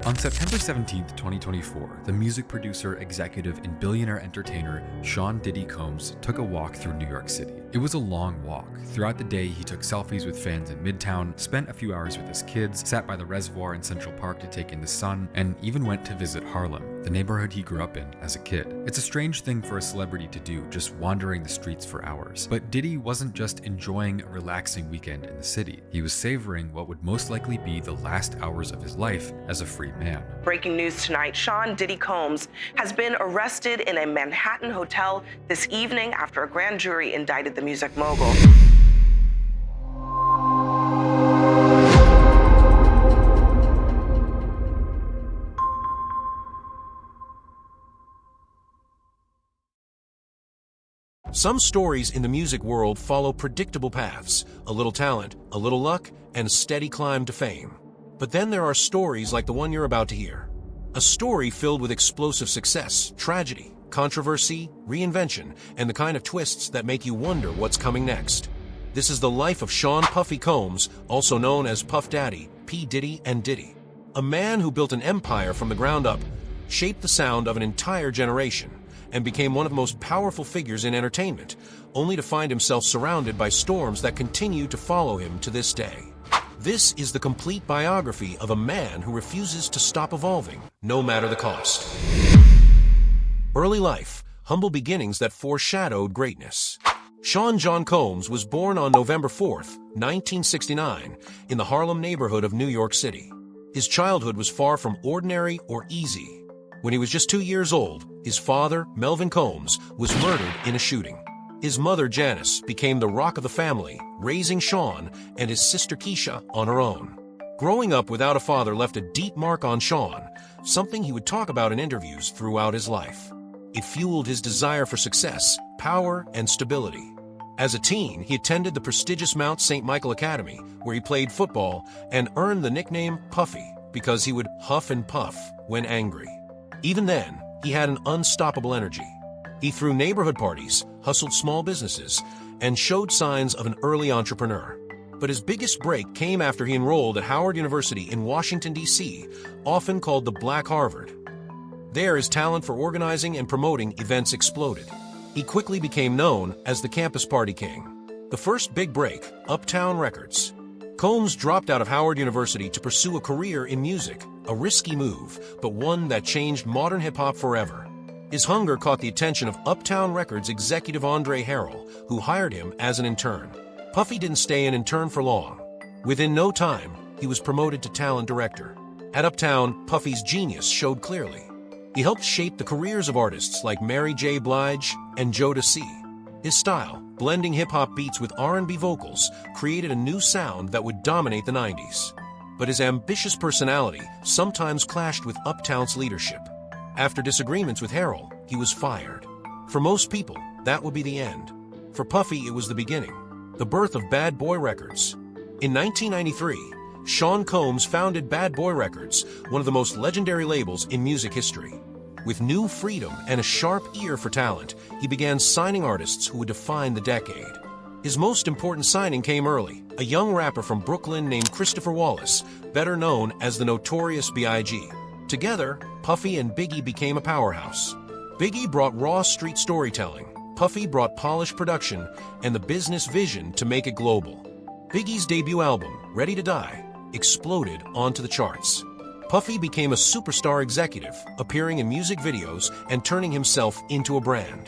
On September 17, 2024, the music producer, executive, and billionaire entertainer Sean Diddy Combs took a walk through New York City. It was a long walk. Throughout the day, he took selfies with fans in Midtown, spent a few hours with his kids, sat by the reservoir in Central Park to take in the sun, and even went to visit Harlem, the neighborhood he grew up in as a kid. It's a strange thing for a celebrity to do, just wandering the streets for hours. But Diddy wasn't just enjoying a relaxing weekend in the city. He was savoring what would most likely be the last hours of his life as a free man. Breaking news tonight, Sean Diddy Combs has been arrested in a Manhattan hotel this evening after a grand jury indicted the music mogul. Some stories in the music world follow predictable paths: a little talent, a little luck, and a steady climb to fame. But then there are stories like the one you're about to hear. A story filled with explosive success, tragedy, controversy, reinvention, and the kind of twists that make you wonder what's coming next. This is the life of Sean Puffy Combs, also known as Puff Daddy, P Diddy, and Diddy. A man who built an empire from the ground up, shaped the sound of an entire generation, and became one of the most powerful figures in entertainment, only to find himself surrounded by storms that continue to follow him to this day. This is the complete biography of a man who refuses to stop evolving, no matter the cost. Early life, humble beginnings that foreshadowed greatness. Sean John Combs was born on November 4, 1969, in the Harlem neighborhood of New York City. His childhood was far from ordinary or easy. When he was just 2 years old, his father, Melvin Combs, was murdered in a shooting. His mother, Janice, became the rock of the family, raising Sean and his sister Keisha on her own. Growing up without a father left a deep mark on Sean, something he would talk about in interviews throughout his life. It fueled his desire for success, power, and stability. As a teen, he attended the prestigious Mount St. Michael Academy, where he played football and earned the nickname Puffy because he would huff and puff when angry. Even then, he had an unstoppable energy. He threw neighborhood parties, hustled small businesses, and showed signs of an early entrepreneur. But his biggest break came after he enrolled at Howard University in Washington, D.C., often called the Black Harvard. There, his talent for organizing and promoting events exploded. He quickly became known as the Campus Party King. The first big break, Uptown Records. Combs dropped out of Howard University to pursue a career in music, a risky move, but one that changed modern hip-hop forever. His hunger caught the attention of Uptown Records executive Andre Harrell, who hired him as an intern. Puffy didn't stay an intern for long. Within no time, he was promoted to talent director. At Uptown, Puffy's genius showed clearly. He helped shape the careers of artists like Mary J. Blige and Jodeci. His style, blending hip-hop beats with R&B vocals, created a new sound that would dominate the 90s. But his ambitious personality sometimes clashed with Uptown's leadership. After disagreements with Harrell, he was fired. For most people, that would be the end. For Puffy, it was the beginning, the birth of Bad Boy Records. In 1993, Sean Combs founded Bad Boy Records, one of the most legendary labels in music history. With new freedom and a sharp ear for talent, he began signing artists who would define the decade. His most important signing came early, a young rapper from Brooklyn named Christopher Wallace, better known as the Notorious B.I.G. Together, Puffy and Biggie became a powerhouse. Biggie brought raw street storytelling, Puffy brought polished production and the business vision to make it global. Biggie's debut album, Ready to Die, exploded onto the charts. Puffy became a superstar executive, appearing in music videos and turning himself into a brand.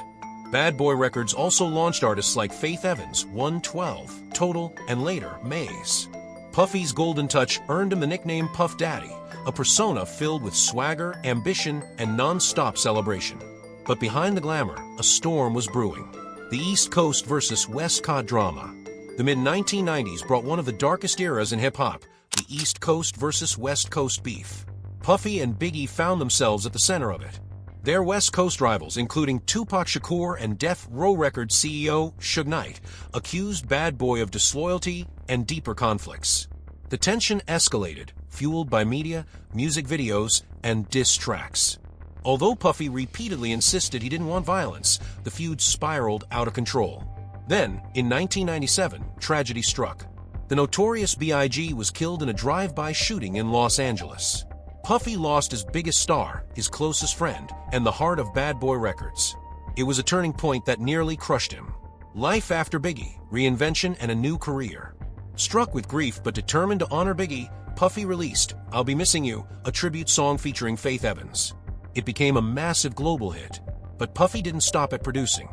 Bad Boy Records also launched artists like Faith Evans, 112, Total, and later, Maze. Puffy's golden touch earned him the nickname Puff Daddy, a persona filled with swagger, ambition, and non-stop celebration. But behind the glamour, a storm was brewing. The East Coast versus West Coast drama. The mid-1990s brought one of the darkest eras in hip-hop, the East Coast versus West Coast beef. Puffy and Biggie found themselves at the center of it. Their West Coast rivals, including Tupac Shakur and Death Row Records CEO Suge Knight, accused Bad Boy of disloyalty and deeper conflicts. The tension escalated, fueled by media, music videos, and diss tracks. Although Puffy repeatedly insisted he didn't want violence, the feud spiraled out of control. Then, in 1997, tragedy struck. The Notorious B.I.G. was killed in a drive-by shooting in Los Angeles. Puffy lost his biggest star, his closest friend, and the heart of Bad Boy Records. It was a turning point that nearly crushed him. Life after Biggie, reinvention, and a new career. Struck with grief but determined to honor Biggie, Puffy released I'll Be Missing You, a tribute song featuring Faith Evans. It became a massive global hit, but Puffy didn't stop at producing.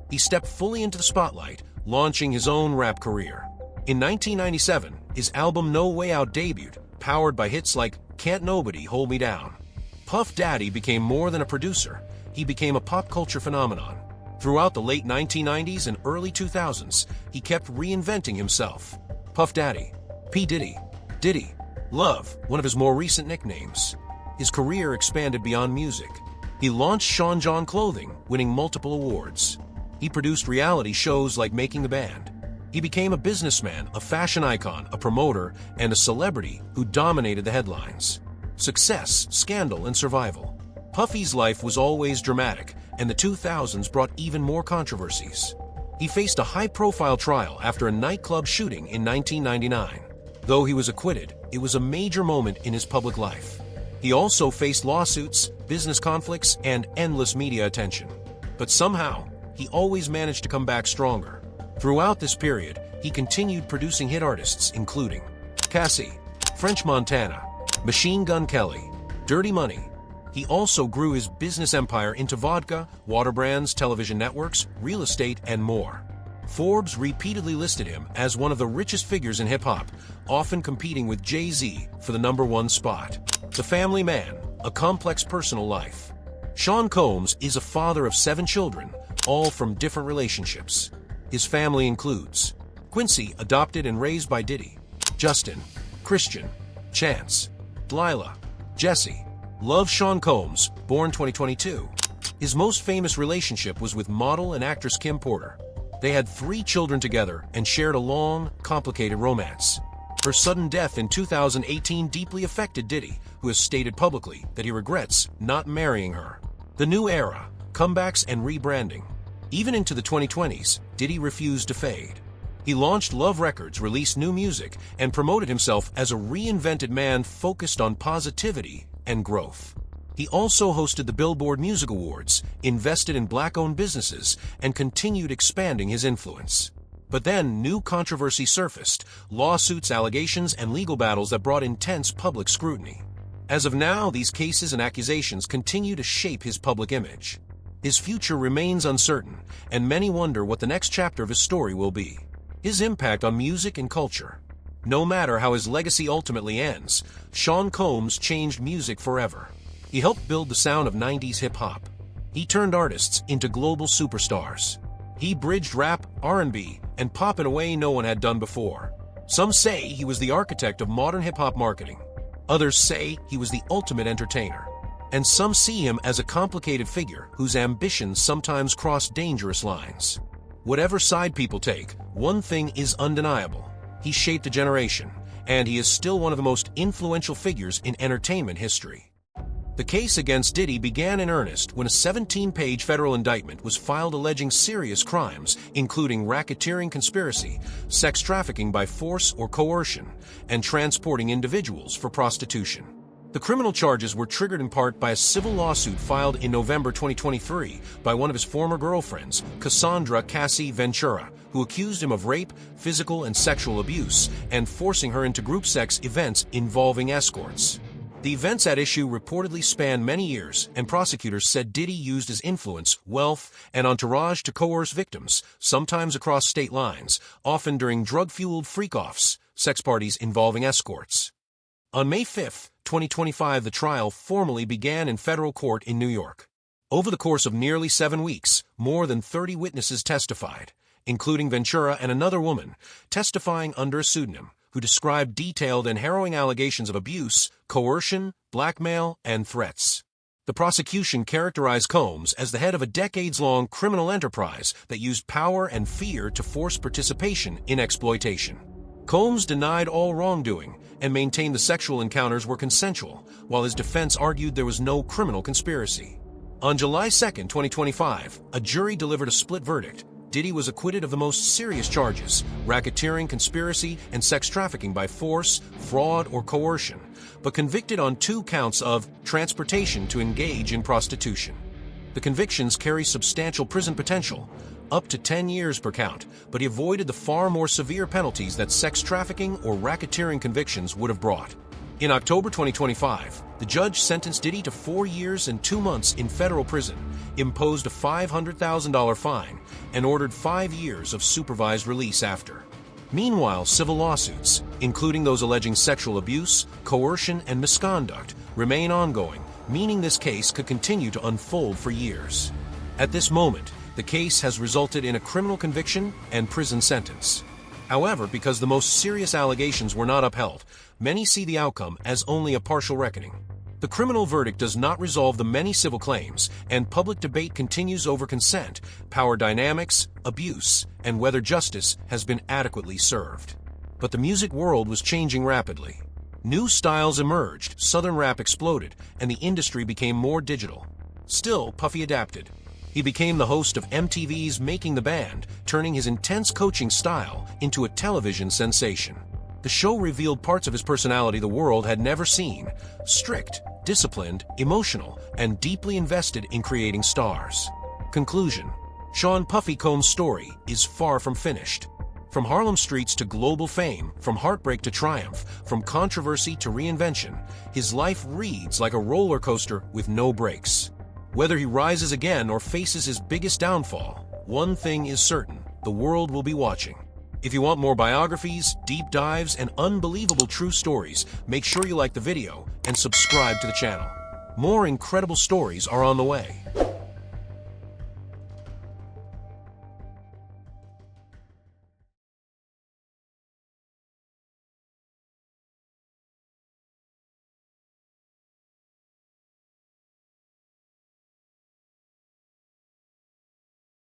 He stepped fully into the spotlight, launching his own rap career. In 1997, his album No Way Out debuted, powered by hits like Can't Nobody Hold Me Down. Puff Daddy became more than a producer. He became a pop culture phenomenon. Throughout the late 1990s and early 2000s, he kept reinventing himself. Puff Daddy, P Diddy, Diddy, Love, one of his more recent nicknames. His career expanded beyond music. He launched Sean John Clothing, winning multiple awards. He produced reality shows like Making the Band. He became a businessman, a fashion icon, a promoter, and a celebrity who dominated the headlines. Success, scandal, and survival. Puffy's life was always dramatic, and the 2000s brought even more controversies. He faced a high-profile trial after a nightclub shooting in 1999. Though he was acquitted, it was a major moment in his public life. He also faced lawsuits, business conflicts, and endless media attention. But somehow, he always managed to come back stronger. Throughout this period, he continued producing hit artists including Cassie, French Montana, Machine Gun Kelly, Dirty Money. He also grew his business empire into vodka, water brands, television networks, real estate, and more. Forbes repeatedly listed him as one of the richest figures in hip-hop, often competing with Jay-Z for the #1 spot. The family man, a complex personal life. Sean Combs is a father of 7 children, all from different relationships. His family includes Quincy, adopted and raised by Diddy, Justin, Christian, Chance, Delilah, Jesse. Love Sean Combs, born 2022. His most famous relationship was with model and actress Kim Porter. They had 3 children together and shared a long, complicated romance. Her sudden death in 2018 deeply affected Diddy, who has stated publicly that he regrets not marrying her. The new era, comebacks and rebranding. Even into the 2020s, Diddy refused to fade. He launched Love Records, released new music, and promoted himself as a reinvented man focused on positivity and growth. He also hosted the Billboard Music Awards, invested in black-owned businesses, and continued expanding his influence. But then new controversy surfaced, lawsuits, allegations, and legal battles that brought intense public scrutiny. As of now, these cases and accusations continue to shape his public image. His future remains uncertain, and many wonder what the next chapter of his story will be. His impact on music and culture. No matter how his legacy ultimately ends, Sean Combs changed music forever. He helped build the sound of 90s hip-hop. He turned artists into global superstars. He bridged rap, R&B, and pop in a way no one had done before. Some say he was the architect of modern hip-hop marketing. Others say he was the ultimate entertainer. And some see him as a complicated figure whose ambitions sometimes cross dangerous lines. Whatever side people take, one thing is undeniable. He shaped a generation, and he is still one of the most influential figures in entertainment history. The case against Diddy began in earnest when a 17-page federal indictment was filed alleging serious crimes, including racketeering conspiracy, sex trafficking by force or coercion, and transporting individuals for prostitution. The criminal charges were triggered in part by a civil lawsuit filed in November 2023 by one of his former girlfriends, Cassandra Cassie Ventura, who accused him of rape, physical and sexual abuse, and forcing her into group sex events involving escorts. The events at issue reportedly spanned many years, and prosecutors said Diddy used his influence, wealth, and entourage to coerce victims, sometimes across state lines, often during drug-fueled freak-offs, sex parties involving escorts. On May 5, 2025, the trial formally began in federal court in New York. Over the course of nearly 7 weeks, more than 30 witnesses testified, including Ventura and another woman, testifying under a pseudonym, who described detailed and harrowing allegations of abuse, coercion, blackmail, and threats. The prosecution characterized Combs as the head of a decades-long criminal enterprise that used power and fear to force participation in exploitation. Combs denied all wrongdoing and maintained the sexual encounters were consensual, while his defense argued there was no criminal conspiracy. On July 2, 2025, a jury delivered a split verdict. Diddy was acquitted of the most serious charges: racketeering, conspiracy, and sex trafficking by force, fraud, or coercion, but convicted on 2 counts of transportation to engage in prostitution. The convictions carry substantial prison potential, up to 10 years per count, but he avoided the far more severe penalties that sex trafficking or racketeering convictions would have brought. In October 2025, the judge sentenced Diddy to 4 years and 2 months in federal prison, imposed a $500,000 fine, and ordered 5 years of supervised release after. Meanwhile, civil lawsuits, including those alleging sexual abuse, coercion, and misconduct, remain ongoing, meaning this case could continue to unfold for years. At this moment, the case has resulted in a criminal conviction and prison sentence. However, because the most serious allegations were not upheld, many see the outcome as only a partial reckoning. The criminal verdict does not resolve the many civil claims, and public debate continues over consent, power dynamics, abuse, and whether justice has been adequately served. But the music world was changing rapidly. New styles emerged, Southern rap exploded, and the industry became more digital. Still, Puffy adapted. He became the host of MTV's Making the Band, turning his intense coaching style into a television sensation. The show revealed parts of his personality the world had never seen: strict, disciplined, emotional, and deeply invested in creating stars. Conclusion: Sean Puffy Combs' story is far from finished. From Harlem streets to global fame, from heartbreak to triumph, from controversy to reinvention, his life reads like a roller coaster with no brakes. Whether he rises again or faces his biggest downfall, one thing is certain: the world will be watching. If you want more biographies, deep dives, and unbelievable true stories, make sure you like the video and subscribe to the channel. More incredible stories are on the way.